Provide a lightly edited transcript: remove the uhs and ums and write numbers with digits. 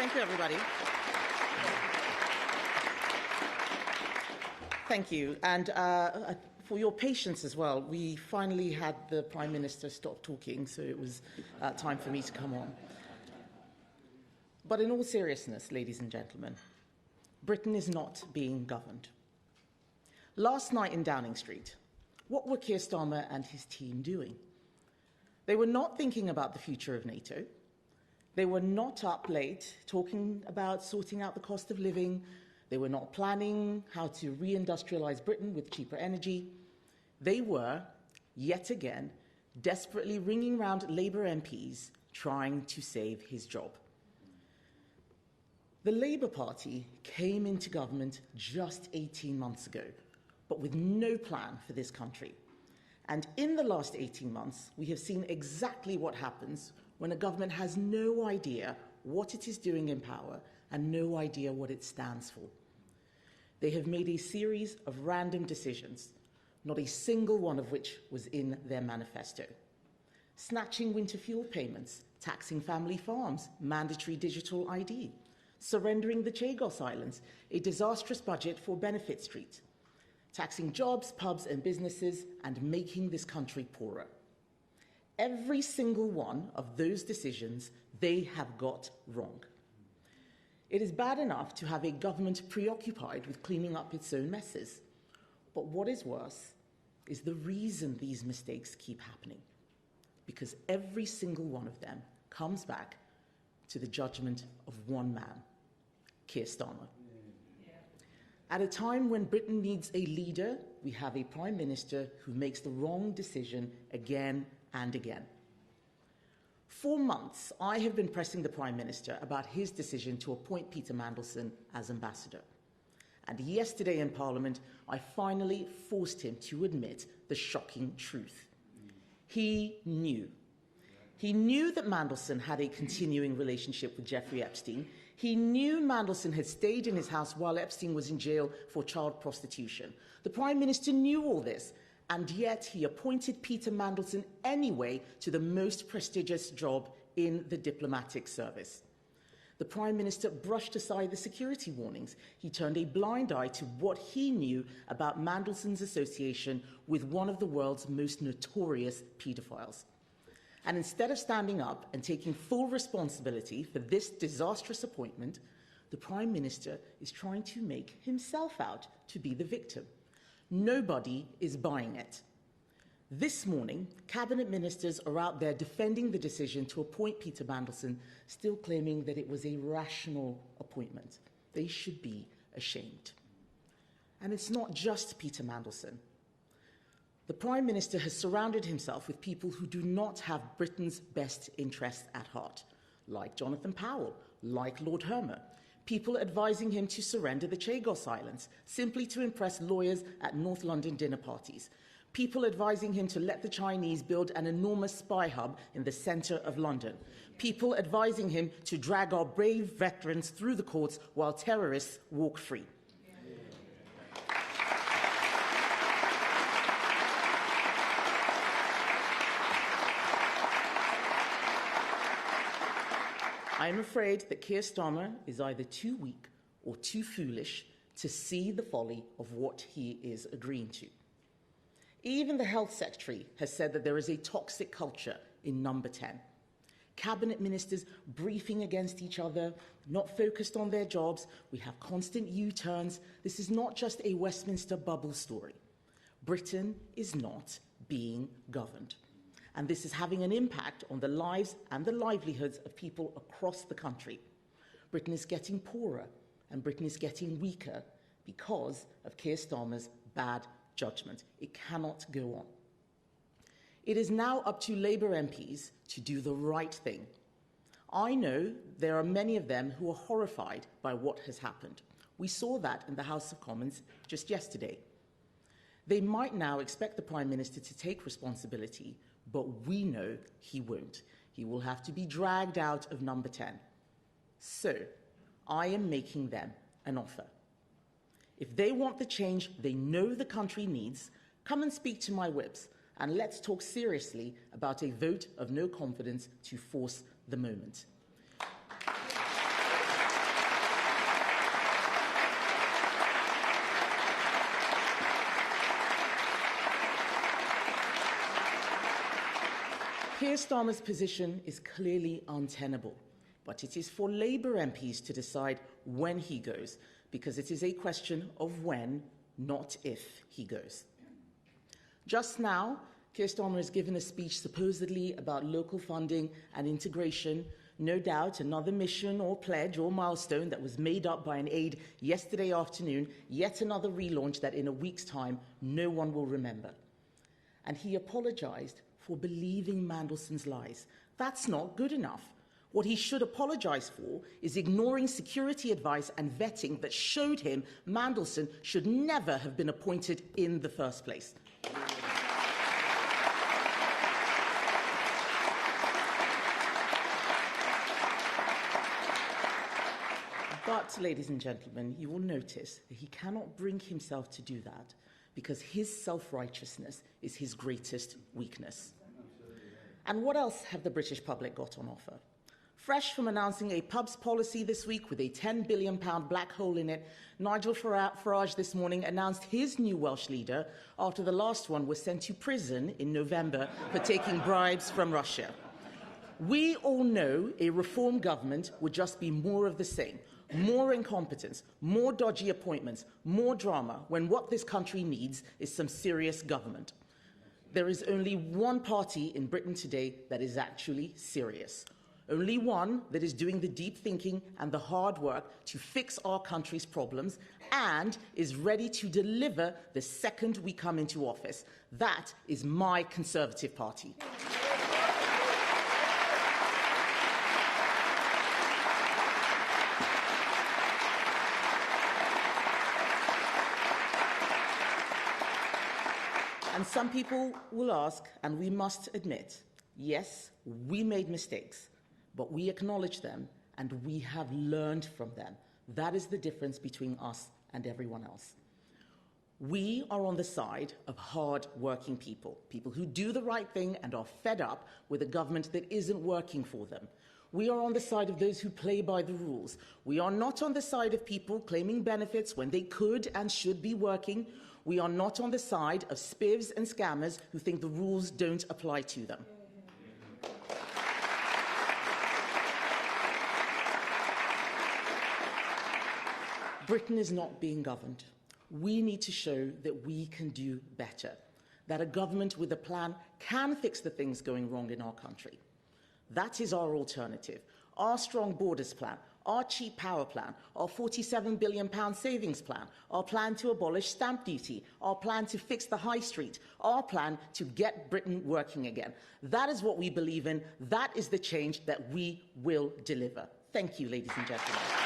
Thank you, everybody. Thank you. And for your patience as well, we finally had the Prime Minister stop talking, so it was time for me to come on. But in all seriousness, ladies and gentlemen, Britain is not being governed. Last night in Downing Street, what were Keir Starmer and his team doing? They were not thinking about the future of NATO. They were not up late talking about sorting out the cost of living. They were not planning how to reindustrialise Britain with cheaper energy. They were, yet again, desperately ringing round Labour MPs trying to save his job. The Labour Party came into government just 18 months ago, but with no plan for this country. And in the last 18 months, we have seen exactly what happens when a government has no idea what it is doing in power and no idea what it stands for. They have made a series of random decisions, not a single one of which was in their manifesto. Snatching winter fuel payments, taxing family farms, mandatory digital ID, surrendering the Chagos Islands, a disastrous budget for Benefit Street, taxing jobs, pubs and businesses, and making this country poorer. Every single one of those decisions they have got wrong. It is bad enough to have a government preoccupied with cleaning up its own messes. But what is worse is the reason these mistakes keep happening. Because every single one of them comes back to the judgment of one man, Keir Starmer. At a time when Britain needs a leader, we have a Prime Minister who makes the wrong decision again and again. For months, I have been pressing the Prime Minister about his decision to appoint Peter Mandelson as ambassador. And yesterday in Parliament, I finally forced him to admit the shocking truth. He knew. He knew that Mandelson had a continuing relationship with Jeffrey Epstein. He knew Mandelson had stayed in his house while Epstein was in jail for child prostitution. The Prime Minister knew all this, and yet he appointed Peter Mandelson anyway to the most prestigious job in the diplomatic service. The Prime Minister brushed aside the security warnings. He turned a blind eye to what he knew about Mandelson's association with one of the world's most notorious paedophiles. And instead of standing up and taking full responsibility for this disastrous appointment, the Prime Minister is trying to make himself out to be the victim. Nobody is buying it. This morning, Cabinet Ministers are out there defending the decision to appoint Peter Mandelson, still claiming that it was a rational appointment. They should be ashamed. And it's not just Peter Mandelson. The Prime Minister has surrounded himself with people who do not have Britain's best interests at heart, like Jonathan Powell, like Lord Hermer, people advising him to surrender the Chagos Islands simply to impress lawyers at North London dinner parties, people advising him to let the Chinese build an enormous spy hub in the centre of London, people advising him to drag our brave veterans through the courts while terrorists walk free. I am afraid that Keir Starmer is either too weak or too foolish to see the folly of what he is agreeing to. Even the Health Secretary has said that there is a toxic culture in Number 10. Cabinet ministers briefing against each other, not focused on their jobs. We have constant U-turns. This is not just a Westminster bubble story. Britain is not being governed. And this is having an impact on the lives and the livelihoods of people across the country. Britain is getting poorer and Britain is getting weaker because of Keir Starmer's bad judgment. It cannot go on. It is now up to Labour MPs to do the right thing. I know there are many of them who are horrified by what has happened. We saw that in the House of Commons just yesterday. They might now expect the Prime Minister to take responsibility, but we know he won't. He will have to be dragged out of Number 10. So, I am making them an offer. If they want the change they know the country needs, come and speak to my whips, and let's talk seriously about a vote of no confidence to force the moment. Keir Starmer's position is clearly untenable, but it is for Labour MPs to decide when he goes, because it is a question of when, not if, he goes. Just now, Keir Starmer has given a speech supposedly about local funding and integration, no doubt another mission or pledge or milestone that was made up by an aide yesterday afternoon, yet another relaunch that in a week's time no one will remember. And he apologised for believing Mandelson's lies. That's not good enough. What he should apologise for is ignoring security advice and vetting that showed him Mandelson should never have been appointed in the first place. But, ladies and gentlemen, you will notice that he cannot bring himself to do that because his self-righteousness is his greatest weakness. And what else have the British public got on offer? Fresh from announcing a pubs policy this week with a £10 billion black hole in it, Nigel Farage this morning announced his new Welsh leader after the last one was sent to prison in November for taking bribes from Russia. We all know a reform government would just be more of the same. More incompetence, more dodgy appointments, more drama, when what this country needs is some serious government. There is only one party in Britain today that is actually serious. Only one that is doing the deep thinking and the hard work to fix our country's problems and is ready to deliver the second we come into office. That is my Conservative Party. And some people will ask, and we must admit, yes, we made mistakes, but we acknowledge them and we have learned from them. That is the difference between us and everyone else. We are on the side of hard-working people, people who do the right thing and are fed up with a government that isn't working for them. We are on the side of those who play by the rules. We are not on the side of people claiming benefits when they could and should be working. We are not on the side of spivs and scammers who think the rules don't apply to them. Britain is not being governed. We need to show that we can do better, that a government with a plan can fix the things going wrong in our country. That is our alternative, our strong borders plan, our cheap power plan, our £47 billion savings plan, our plan to abolish stamp duty, our plan to fix the high street, our plan to get Britain working again. That is what we believe in. That is the change that we will deliver. Thank you, ladies and gentlemen.